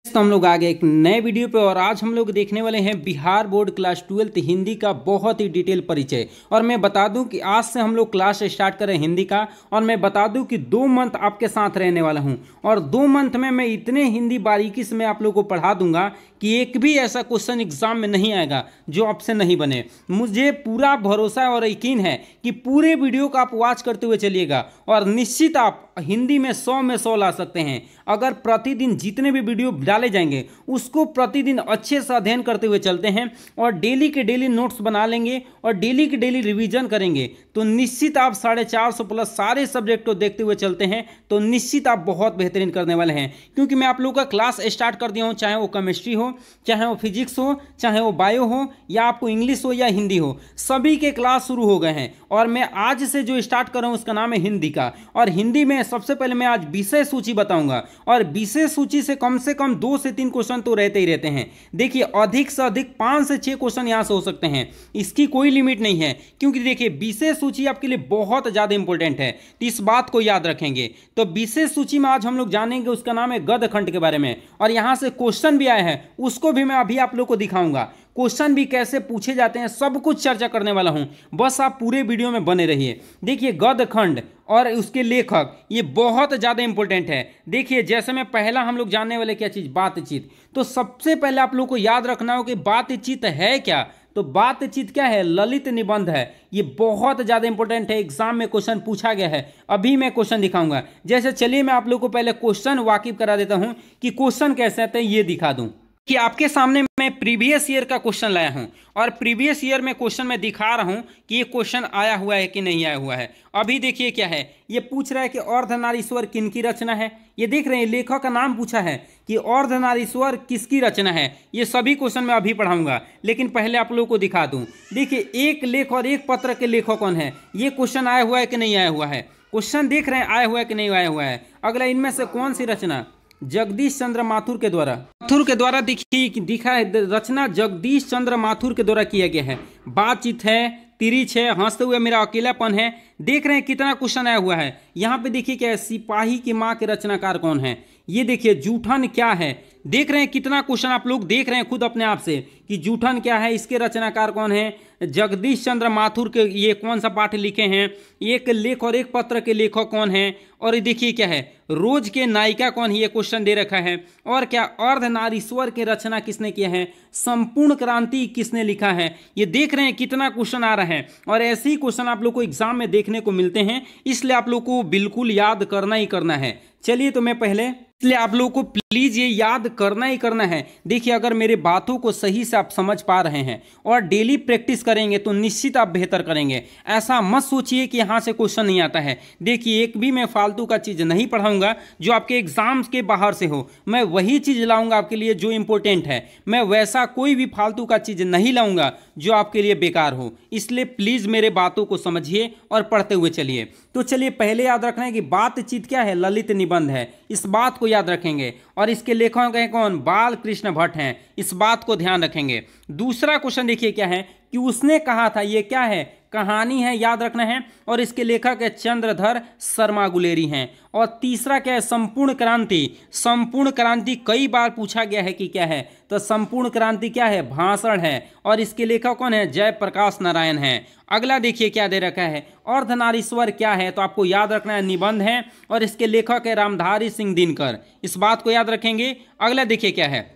तो हम लोग आ गए एक नए वीडियो पे और आज हम लोग देखने वाले हैं Bihar board class 12th Hindi का बहुत ही डिटेल परिचय। और मैं बता दूं कि आज से हम लोग क्लास स्टार्ट करें हिंदी का। और मैं बता दूं कि 2 मंथ आपके साथ रहने वाला हूं और 2 मंथ में मैं इतने हिंदी बारीकी से मैं आप लोगों को पढ़ा दूंगा कि एक भी ऐसा क्वेश्चन एग्जाम में नहीं आएगा जो आपसे नहीं बने। मुझे पूरा भरोसा और यकीन है कि पूरे वीडियो को आप वॉच करते हुए चलिएगा और निश्चित आप हिंदी में 100 में 100 ला सकते हैं अगर प्रतिदिन जितने भी वीडियो डाले जाएंगे उसको प्रतिदिन अच्छे से अध्ययन करते हुए चलते हैं और डेली के डेली नोट्स बना लेंगे और डेली के डेली रिवीजन करेंगे तो निश्चित आप 450 प्लस सारे सब्जेक्ट को देखते हुए चलते हैं तो निश्चित आप बहुत बेहतरीन करने वाले हैं। क्योंकि मैं आप लोगों का क्लास स्टार्ट कर दिया हूं, चाहे वो केमिस्ट्री हो, चाहे वो फिजिक्स हो, चाहे वो बायो हो या आपको इंग्लिश हो या हिंदी हो, सभी के क्लास शुरू हो गए हैं। और मैं आज से जो स्टार्ट कर रहा हूं उसका नाम है हिंदी का। और हिंदी में सबसे पहले मैं आज विषय सूची बताऊंगा और विषय सूची से कम 2 से 3 क्वेश्चन तो रहते ही रहते हैं। देखिए अधिक से अधिक 5 से 6 क्वेश्चन यहां से हो सकते हैं, इसकी कोई लिमिट नहीं है। क्योंकि देखिए विषय सूची आपके लिए बहुत ज्यादा इंपॉर्टेंट है तो इस बात को याद रखेंगे। तो विषय सूची में आज हम लोग जानेंगे, उसका नाम है गद्य खंड के बारे में। और यहां से क्वेश्चन भी आए हैं उसको भी मैं अभी आप लोग को दिखाऊंगा, क्वेश्चन भी कैसे पूछे जाते हैं सब कुछ चर्चा करने वाला हूं। बस आप पूरे वीडियो में बने रहिए। देखिए गद्य खंड और उसके लेखक ये बहुत ज़्यादा इंपॉर्टेंट है। देखिए जैसे में पहला हम लोग जानने वाले क्या चीज़, बातचीत। तो सबसे पहले आप लोग को याद रखना हो कि बातचीत है क्या। तो बातचीत क्या है, ललित निबंध है। ये बहुत ज़्यादा इंपॉर्टेंट है, एग्जाम में क्वेश्चन पूछा गया है। अभी मैं क्वेश्चन दिखाऊंगा। जैसे चलिए मैं आप लोग को पहले क्वेश्चन वाकिफ करा देता हूं कि क्वेश्चन कैसे आते हैं ये दिखा दूं। कि आपके सामने मैं प्रीवियस ईयर का क्वेश्चन लाया हूं और प्रीवियस ईयर में क्वेश्चन मैं दिखा रहा हूं कि ये क्वेश्चन आया हुआ है कि नहीं आया हुआ है। अभी देखिए क्या है, ये पूछ रहा है कि अर्धनारीश्वर किनकी रचना है। ये देख रहे हैं लेखक का नाम पूछा है कि अर्धनारीश्वर किसकी रचना है। ये सभी क्वेश्चन मैं अभी पढ़ाऊंगा, लेकिन पहले आप लोगों को दिखा दूं। देखिए एक लेख और एक पत्र के लेखक कौन है, ये क्वेश्चन आया हुआ है कि नहीं आया हुआ है। क्वेश्चन देख रहे हैं आया हुआ है कि नहीं आया हुआ है। अगला, इनमें से कौन सी रचना जगदीश चंद्र माथुर के द्वारा दिखा है। रचना जगदीश चंद्र माथुर के द्वारा किया गया है। बातचीत है, तिरिच है, हंसते हुए मेरा अकेलापन है। देख रहे हैं कितना क्वेश्चन आया हुआ है। यहाँ पे देखिए क्या है, सिपाही की माँ के रचनाकार कौन है। ये देखिए जूठन क्या है। देख रहे हैं कितना क्वेश्चन आप लोग देख रहे हैं खुद अपने आप से कि जूठन क्या है, इसके रचनाकार कौन है। जगदीश चंद्र माथुर के ये कौन सा पाठ लिखे हैं, एक लेख और एक पत्र के लेखक कौन है। और देखिए क्या है, रोज के नायिका कौन है, ये क्वेश्चन दे रखा है। और क्या अर्धनारीश्वर के रचना किसने किया है, संपूर्ण क्रांति किसने लिखा है। ये देख रहे हैं कितना क्वेश्चन आ रहा है और ऐसे ही क्वेश्चन आप लोग को एग्जाम में देखने को मिलते हैं, इसलिए आप लोग को बिल्कुल याद करना ही करना है। चलिए तो मैं पहले, इसलिए आप लोगों को प्लीज ये याद करना ही करना है। देखिए अगर मेरे बातों को सही से आप समझ पा रहे हैं और डेली प्रैक्टिस करेंगे तो निश्चित आप बेहतर करेंगे। ऐसा मत सोचिए कि यहाँ से क्वेश्चन नहीं आता है। देखिए एक भी मैं फालतू का चीज़ नहीं पढ़ाऊंगा जो आपके एग्जाम्स के बाहर से हो। मैं वही चीज़ लाऊंगा आपके लिए जो इंपॉर्टेंट है। मैं वैसा कोई भी फालतू का चीज़ नहीं लाऊंगा जो आपके लिए बेकार हो। इसलिए प्लीज़ मेरे बातों को समझिए और पढ़ते हुए चलिए। तो चलिए पहले याद रखना है कि बातचीत क्या है, ललित निबंध है। इस बात को याद रखेंगे। और इसके लेखक हैं कौन, बाल कृष्ण भट्ट हैं। इस बात को ध्यान रखेंगे। दूसरा क्वेश्चन देखिए क्या है कि उसने कहा था, ये क्या है, कहानी है, याद रखना है। और इसके लेखक है चंद्रधर शर्मा गुलेरी हैं। और तीसरा क्या है, संपूर्ण क्रांति। संपूर्ण क्रांति कई बार पूछा गया है कि क्या है, तो संपूर्ण क्रांति क्या है, भाषण है। और इसके लेखक कौन है, जयप्रकाश नारायण है। अगला देखिए क्या दे रखा है, अर्धनारीश्वर क्या है, तो आपको याद रखना है निबंध है और इसके लेखक है रामधारी सिंह दिनकर। इस बात को याद रखेंगे। अगला देखिए क्या है,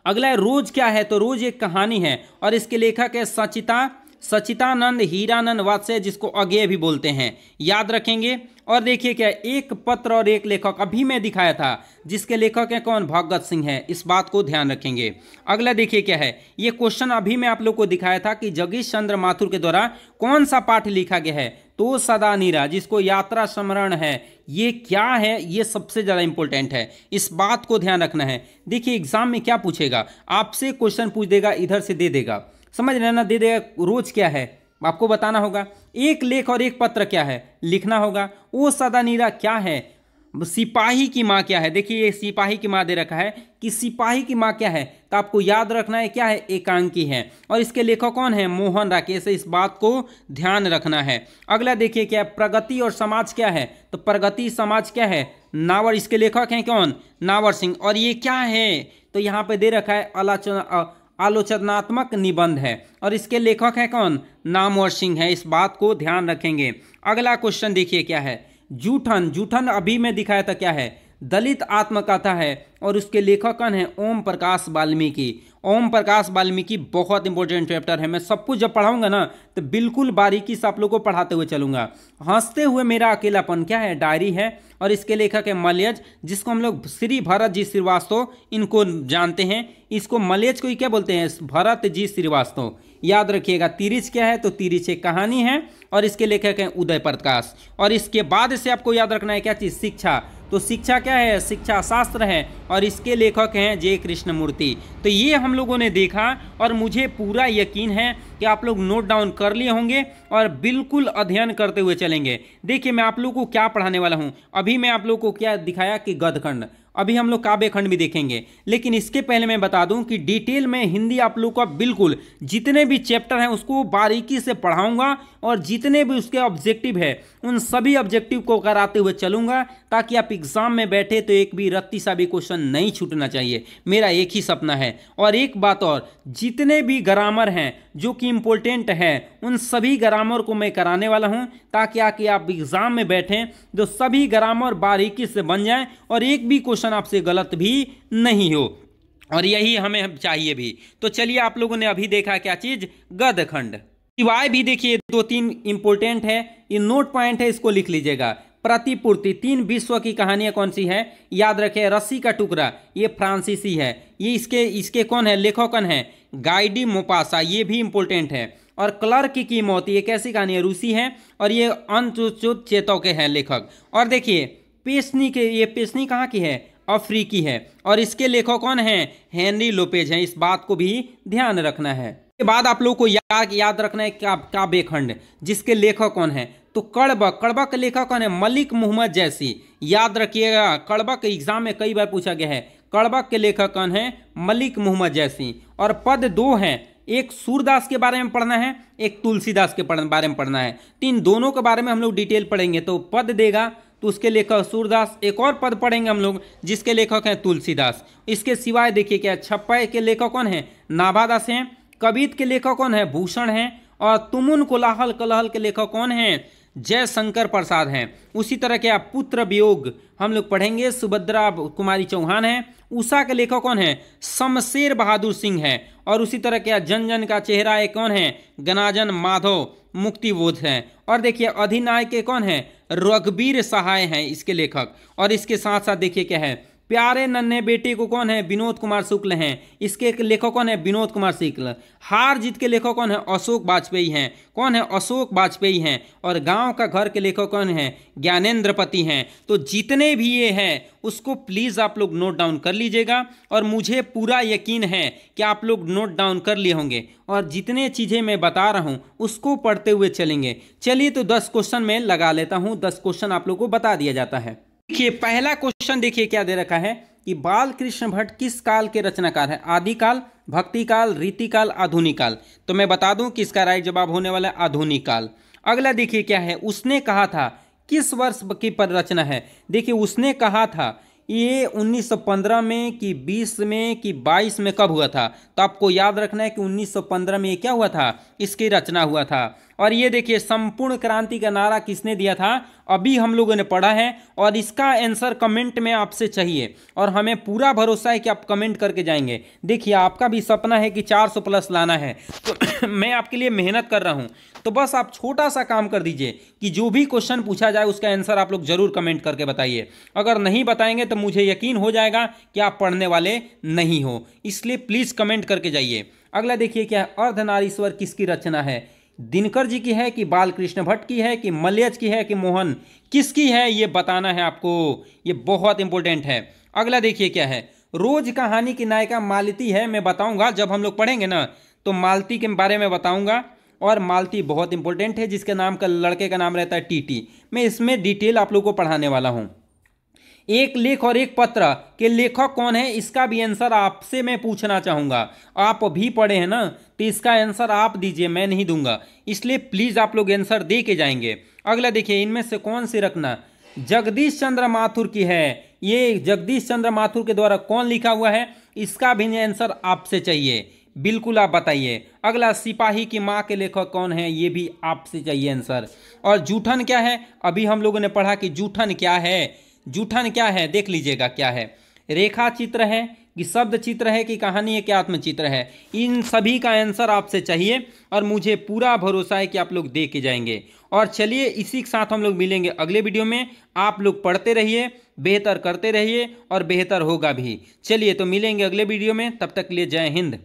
अगला है रोज क्या है, तो रोज एक कहानी है और इसके लेखक है सचितानंद हीरानंद वात्स्य, जिसको अज्ञेय भी बोलते हैं, याद रखेंगे। और देखिए क्या, एक पत्र और एक लेखक अभी मैं दिखाया था, जिसके लेखक है कौन, भगत सिंह है। इस बात को ध्यान रखेंगे। अगला देखिए क्या है, ये क्वेश्चन अभी मैं आप लोग को दिखाया था कि जगदीश चंद्र माथुर के द्वारा कौन सा पाठ लिखा गया है, तो सदा नीरा, जिसको यात्रा स्मरण है। ये क्या है, ये सबसे ज्यादा इंपॉर्टेंट है, इस बात को ध्यान रखना है। देखिए एग्जाम में क्या पूछेगा, आपसे क्वेश्चन पूछ देगा, इधर से दे देगा, समझ रहे ना, दे देगा रोज क्या है आपको बताना होगा। एक लेख और एक पत्र क्या है लिखना होगा। ओ सदा नीरा क्या है, सिपाही की माँ क्या है, देखिए ये सिपाही की माँ दे रखा है कि सिपाही की माँ क्या है, तो आपको याद रखना है क्या है, एकांकी है। और इसके लेखक कौन है, मोहन राकेश, इस बात को ध्यान रखना है। अगला देखिए क्या है, प्रगति और समाज क्या है, तो प्रगति समाज क्या है, नावर, इसके लेखक हैं कौन, नावर सिंह। और ये क्या है, तो यहाँ पे दे रखा है आलोचनात्मक निबंध है, और इसके लेखक है कौन, नामवर सिंह है, इस बात को ध्यान रखेंगे। अगला क्वेश्चन देखिए क्या है, जूठन, जूठन अभी मैं दिखाया था क्या है, दलित आत्मकथा है, और उसके लेखक कौन है, ओम प्रकाश वाल्मीकि। ओम प्रकाश वाल्मीकि बहुत इंपॉर्टेंट चैप्टर है, मैं सब कुछ जब पढ़ाऊंगा ना तो बिल्कुल बारीकी से आप लोगों को पढ़ाते हुए चलूंगा। हंसते हुए मेरा अकेलापन क्या है, डायरी है, और इसके लेखक है मलयज, जिसको हम लोग श्री भरत जी श्रीवास्तव इनको जानते हैं, इसको मलयज को ही क्या बोलते हैं, भरत जी श्रीवास्तव, याद रखिएगा। तिरिच क्या है, तो तिरिच एक कहानी है, और इसके लेखक हैं उदय प्रकाश। और इसके बाद से आपको याद रखना है क्या चीज़, शिक्षा, तो शिक्षा क्या है, शिक्षा शास्त्र है, और इसके लेखक हैं जे कृष्णमूर्ति। तो ये हम लोगों ने देखा, और मुझे पूरा यकीन है कि आप लोग नोट डाउन कर लिए होंगे और बिल्कुल अध्ययन करते हुए चलेंगे। देखिए मैं आप लोगों को क्या पढ़ाने वाला हूँ, अभी मैं आप लोगों को क्या दिखाया कि गद्यखंड, अभी हम लोग काव्य खंड भी देखेंगे, लेकिन इसके पहले मैं बता दूं कि डिटेल में हिंदी आप लोग का बिल्कुल जितने भी चैप्टर हैं उसको बारीकी से पढ़ाऊंगा, और जितने भी उसके ऑब्जेक्टिव है उन सभी ऑब्जेक्टिव को कराते हुए चलूंगा, ताकि आप एग्जाम में बैठे तो एक भी रत्ती सा भी क्वेश्चन नहीं छूटना चाहिए, मेरा एक ही सपना है। और एक बात और, जितने भी ग्रामर हैं जो कि इंपॉर्टेंट है उन सभी ग्रामर को मैं कराने वाला हूं, ताकि आके आप एग्जाम में बैठें तो सभी ग्रामर बारीकी से बन जाएं और एक भी क्वेश्चन आपसे गलत भी नहीं हो, और यही हमें चाहिए भी। तो चलिए आप लोगों ने अभी देखा क्या चीज, गद्यखंड। सिवाय भी देखिए 2-3 इंपॉर्टेंट है, ये नोट पॉइंट है, इसको लिख लीजिएगा। प्रतिपूर्ति, 3 विश्व की कहानियां कौन सी है, याद रखें, रस्सी का टुकड़ा, ये फ्रांसीसी है, ये इसके कौन है, लेखक कौन है, गाइडी मोपासा, ये भी इंपॉर्टेंट है। और क्लर्क की मौत, ये कैसी कहानी है, रूसी है, और ये अनुचित चेतों के हैं लेखक। और देखिए पेशनी के, ये पेशनी कहाँ की है, अफ्रीकी है, और इसके लेखक कौन है, हेनरी लोपेज हैं, इस बात को भी ध्यान रखना है। के बाद आप लोगों को याद रखना है काव्य खंड, जिसके लेखक कौन है, तो कड़बक, कड़बक के लेखक कौन है, मलिक मोहम्मद जैसी, याद रखिएगा, कड़बक एग्जाम में कई बार पूछा गया है, कड़बक के लेखक कौन है, मलिक मोहम्मद जैसी। और पद 2 हैं, एक सूरदास के बारे में पढ़ना है, एक तुलसीदास के बारे में पढ़ना है, तो इन दोनों के बारे में हम लोग डिटेल पढ़ेंगे। तो पद देगा तो उसके लेखक सूरदास, एक और पद पढ़ेंगे हम लोग जिसके लेखक हैं तुलसीदास। इसके सिवाय देखिए क्या, छप्पय के लेखक कौन है, नाभादास हैं, कवित के लेखक कौन है, भूषण हैं, और तुमुन कोलाहल कलहल के लेखक कौन हैं, जयशंकर प्रसाद हैं। उसी तरह के आप पुत्र वियोग हम लोग पढ़ेंगे, सुभद्रा कुमारी चौहान हैं। उषा के लेखक कौन है, शमशेर बहादुर सिंह है। और उसी तरह के जन जन का चेहरा एक कौन है, गनाजन माधव मुक्तिबोध हैं। और देखिए अधिनायक के कौन है, रघुवीर सहाय हैं इसके लेखक। और इसके साथ साथ देखिए क्या है, प्यारे नन्हे बेटे को कौन है, विनोद कुमार शुक्ल हैं, इसके लेखक कौन है, विनोद कुमार शुक्ल। हार जीत के लेखक कौन है, अशोक वाजपेयी हैं, कौन है, अशोक वाजपेयी हैं। और गांव का घर के लेखक कौन है, ज्ञानेंद्रपति हैं। तो जितने भी ये हैं उसको प्लीज़ आप लोग नोट डाउन कर लीजिएगा, और मुझे पूरा यकीन है कि आप लोग नोट डाउन कर लिए होंगे, और जितने चीज़ें मैं बता रहा हूँ उसको पढ़ते हुए चलेंगे। चलिए तो 10 क्वेश्चन में लगा लेता हूँ, 10 क्वेश्चन आप लोग को बता दिया जाता है। देखिए पहला क्वेश्चन देखिए क्या दे रखा है कि बाल कृष्ण भट्ट किस काल के रचनाकार है, आदिकाल, भक्ति काल, रीतिकाल, आधुनिक काल। तो मैं बता दूं कि इसका राइट जवाब होने वाला है आधुनिक काल। अगला देखिए क्या है, उसने कहा था, किस वर्ष की पर रचना है। देखिए उसने कहा था ये 1915 में कि 20 में कि 22 में कब हुआ था, तो आपको याद रखना है कि 1915 में ये क्या हुआ था, इसकी रचना हुआ था। और ये देखिए संपूर्ण क्रांति का नारा किसने दिया था, अभी हम लोगों ने पढ़ा है, और इसका आंसर कमेंट में आपसे चाहिए, और हमें पूरा भरोसा है कि आप कमेंट करके जाएंगे। देखिए आपका भी सपना है कि 400 प्लस लाना है, तो मैं आपके लिए मेहनत कर रहा हूं, तो बस आप छोटा सा काम कर दीजिए कि जो भी क्वेश्चन पूछा जाए उसका आंसर आप लोग जरूर कमेंट करके बताइए। अगर नहीं बताएंगे तो मुझे यकीन हो जाएगा कि आप पढ़ने वाले नहीं हो, इसलिए प्लीज़ कमेंट करके जाइए। अगला देखिए क्या, अर्धनारीश्वर किसकी रचना है, दिनकर जी की है कि बालकृष्ण भट्ट की है कि मलयज की है कि मोहन, किसकी है ये बताना है आपको, ये बहुत इंपॉर्टेंट है। अगला देखिए क्या है, रोज कहानी की नायिका मालती है, मैं बताऊंगा जब हम लोग पढ़ेंगे ना तो मालती के बारे में बताऊंगा, और मालती बहुत इंपॉर्टेंट है जिसके नाम का लड़के का नाम रहता है टीटी। मैं इसमें डिटेल आप लोग को पढ़ाने वाला हूँ। एक लेख और एक पत्र के लेखक कौन है, इसका भी आंसर आपसे मैं पूछना चाहूंगा। आप भी पढ़े हैं ना, तो इसका आंसर आप दीजिए, मैं नहीं दूंगा, इसलिए प्लीज आप लोग आंसर दे के जाएंगे। अगला देखिए, इनमें से कौन सी रखना जगदीश चंद्र माथुर की है, ये जगदीश चंद्र माथुर के द्वारा कौन लिखा हुआ है, इसका भी आंसर आपसे चाहिए, बिल्कुल आप बताइए। अगला, सिपाही की माँ के लेखक कौन है, ये भी आपसे चाहिए आंसर। और जूठन क्या है, अभी हम लोगों ने पढ़ा कि जूठन क्या है, जूठन क्या है देख लीजिएगा क्या है, रेखा चित्र है कि शब्द चित्र है कि कहानी है कि आत्मचित्र है, इन सभी का आंसर आपसे चाहिए और मुझे पूरा भरोसा है कि आप लोग दे के जाएंगे। और चलिए इसी के साथ हम लोग मिलेंगे अगले वीडियो में। आप लोग पढ़ते रहिए, बेहतर करते रहिए और बेहतर होगा भी। चलिए तो मिलेंगे अगले वीडियो में, तब तक के लिए जय हिंद।